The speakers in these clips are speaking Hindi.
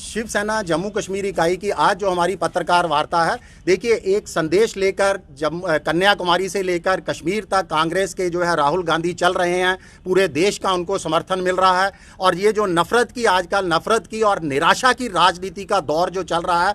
शिवसेना जम्मू कश्मीर इकाई की आज जो हमारी पत्रकार वार्ता है, देखिए एक संदेश लेकर कन्याकुमारी से लेकर कश्मीर तक कांग्रेस के जो है राहुल गांधी चल रहे हैं। पूरे देश का उनको समर्थन मिल रहा है और ये जो नफरत की आजकल नफरत की और निराशा की राजनीति का दौर जो चल रहा है,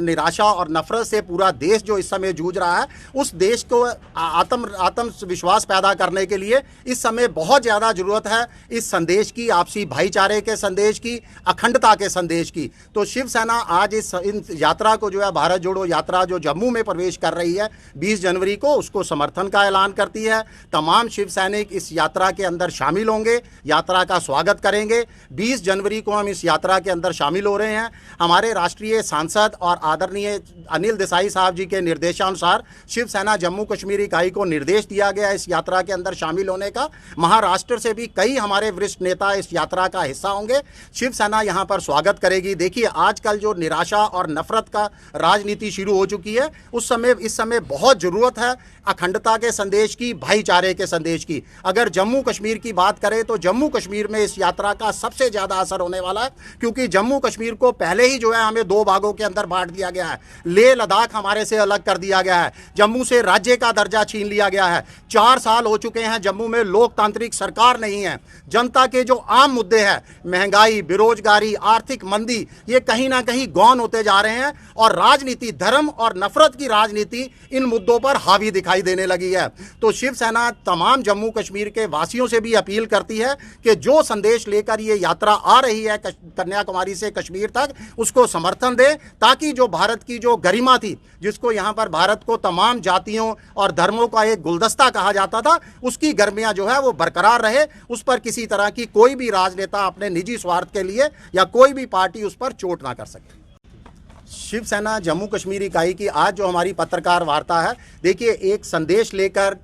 निराशा और नफरत से पूरा देश जो इस समय जूझ रहा है, उस देश को आत्मविश्वास पैदा करने के लिए इस समय बहुत ज़्यादा ज़रूरत है इस संदेश की, आपसी भाईचारे के संदेश की, अखंडता के संदेश की। तो शिवसेना आज इन यात्रा को जो है भारत जोड़ो यात्रा जो जम्मू में प्रवेश कर रही है 20 जनवरी को, उसको समर्थन का ऐलान करती है। तमाम शिव सैनिक इस यात्रा के अंदर शामिल होंगे, यात्रा का स्वागत करेंगे। 20 जनवरी को हम इस यात्रा के अंदर शामिल हो रहे हैं। हमारे राष्ट्रीय सांसद और आदरणीय अनिल देसाई साहब जी के निर्देशानुसार शिवसेना जम्मू कश्मीर इकाई को निर्देश दिया गया इस यात्रा के अंदर शामिल होने का। महाराष्ट्र से भी कई हमारे वरिष्ठ नेता इस यात्रा का हिस्सा होंगे। शिवसेना यहाँ पर स्वागत करेगी। देखिए आजकल जो निराशा और नफरत का राजनीति शुरू हो चुकी है, इस समय बहुत ज़रूरत है अखंडता के संदेश की, भाईचारे के संदेश की। अगर जम्मू कश्मीर की बात करें तो जम्मू कश्मीर में इस यात्रा का सबसे ज़्यादा असर होने वाला है, क्योंकि जम्मू कश्मीर को पहले ही जो है हमें 2 भागों के अंदर बांट दिया गया है। लेह लद्दाख हमारे से अलग कर दिया गया है, जम्मू से राज्य का दर्जा छीन लिया गया है। 4 साल हो चुके हैं जम्मू में लोकतांत्रिक सरकार नहीं है। जनता के जो आम मुद्दे हैं, महंगाई, बेरोजगारी, आर्थिक मंदी, ये कहीं ना कहीं गौन होते जा रहे हैं और राजनीति, धर्म और नफरत की राजनीति इन मुद्दों पर हावी दिखाई देने लगी है। तो शिवसेना तमाम जम्मू कश्मीर के वासियों से भी अपील करती है कि जो संदेश लेकर ये यात्रा आ रही है कन्याकुमारी से कश्मीर तक, उसको समर्थन दें, ताकि जो भारत की जो गरिमा थी, जिसको यहाँ पर भारत को तमाम जातियों और धर्मों का एक गुलदस्ता कहा जाता था, उसकी गर्मियाँ जो है वो बरकरार रहे। उस पर किसी तरह की कोई भी राजनेता अपने निजी स्वार्थ के लिए या कोई भी पार्टी उस पर चोट ना कर सके। शिवसेना जम्मू कश्मीर इकाई की आज जो हमारी पत्रकार वार्ता है, देखिए एक संदेश लेकर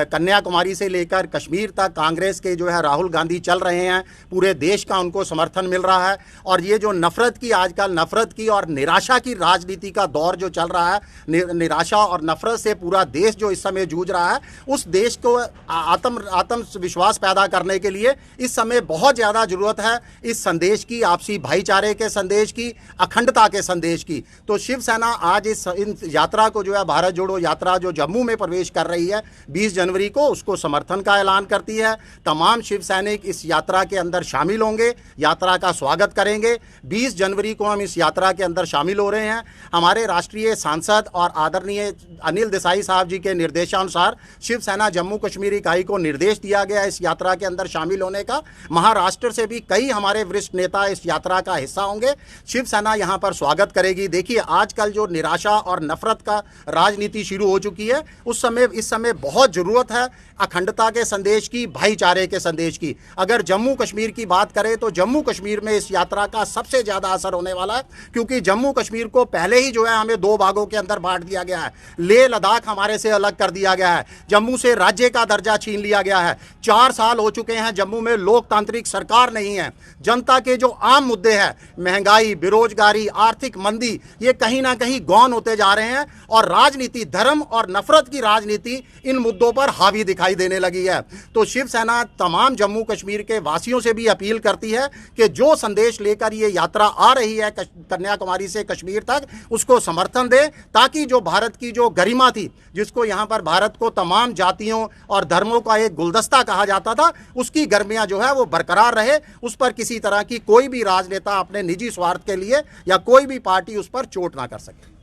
कन्याकुमारी से लेकर कश्मीर तक कांग्रेस के जो है राहुल गांधी चल रहे हैं। पूरे देश का उनको समर्थन मिल रहा है और ये जो नफरत की आजकल नफरत की और निराशा की राजनीति का दौर जो चल रहा है, निराशा और नफरत से पूरा देश जो इस समय जूझ रहा है, उस देश को आत्मविश्वास पैदा करने के लिए इस समय बहुत ज़्यादा ज़रूरत है इस संदेश की, आपसी भाईचारे के संदेश की, अखंडता के संदेश की। तो शिवसेना आज इन यात्रा को जो है भारत जोड़ो यात्रा जो जम्मू में प्रवेश कर रही है 20 जनवरी को, उसको समर्थन का ऐलान करती है। तमाम शिव सैनिक इस यात्रा के अंदर शामिल होंगे, यात्रा का स्वागत करेंगे। 20 जनवरी को हम इस यात्रा के अंदर शामिल हो रहे हैं। हमारे राष्ट्रीय सांसद और आदरणीय अनिल देसाई साहब जी के निर्देशानुसार शिवसेना जम्मू कश्मीर इकाई को निर्देश दिया गया इस यात्रा के अंदर शामिल होने का। महाराष्ट्र से भी कई हमारे वरिष्ठ नेता इस यात्रा का हिस्सा होंगे। शिवसेना यहाँ पर स्वागत करेगी। देखिए आजकल जो निराशा और नफरत का राजनीति शुरू हो चुकी है, इस समय बहुत ज़रूरत है अखंडता के संदेश की, भाईचारे के संदेश की। अगर जम्मू कश्मीर की बात करें तो जम्मू कश्मीर में इस यात्रा का सबसे ज़्यादा असर होने वाला है, क्योंकि जम्मू कश्मीर को पहले ही जो है हमें 2 भागों के अंदर बांट दिया गया है। लेह लद्दाख हमारे से अलग कर दिया गया है, जम्मू से राज्य का दर्जा छीन लिया गया है। 4 साल हो चुके हैं जम्मू में लोकतांत्रिक सरकार नहीं है। जनता के जो आम मुद्दे हैं, महंगाई, बेरोजगारी, आर्थिक मंदी, ये कहीं ना कहीं गौन होते जा रहे हैं और राजनीति, धर्म और नफरत की राजनीति इन मुद्दों पर हावी दिखाई देने लगी है। तो शिवसेना तमाम जम्मू कश्मीर के वासियों से भी अपील करती है कि जो संदेश लेकर ये यात्रा आ रही है कन्याकुमारी से कश्मीर तक, उसको समर्थन दें, ताकि जो भारत की जो गरिमा थी, जिसको यहाँ पर भारत को तमाम जातियों और धर्मों का एक गुलदस्ता कहा जाता था, उसकी गर्मियाँ जो है वो बरकरार रहे। उस पर किसी तरह की कोई भी राजनेता अपने निजी स्वार्थ के लिए या कोई भी पार्टी उस पर चोट ना कर सके।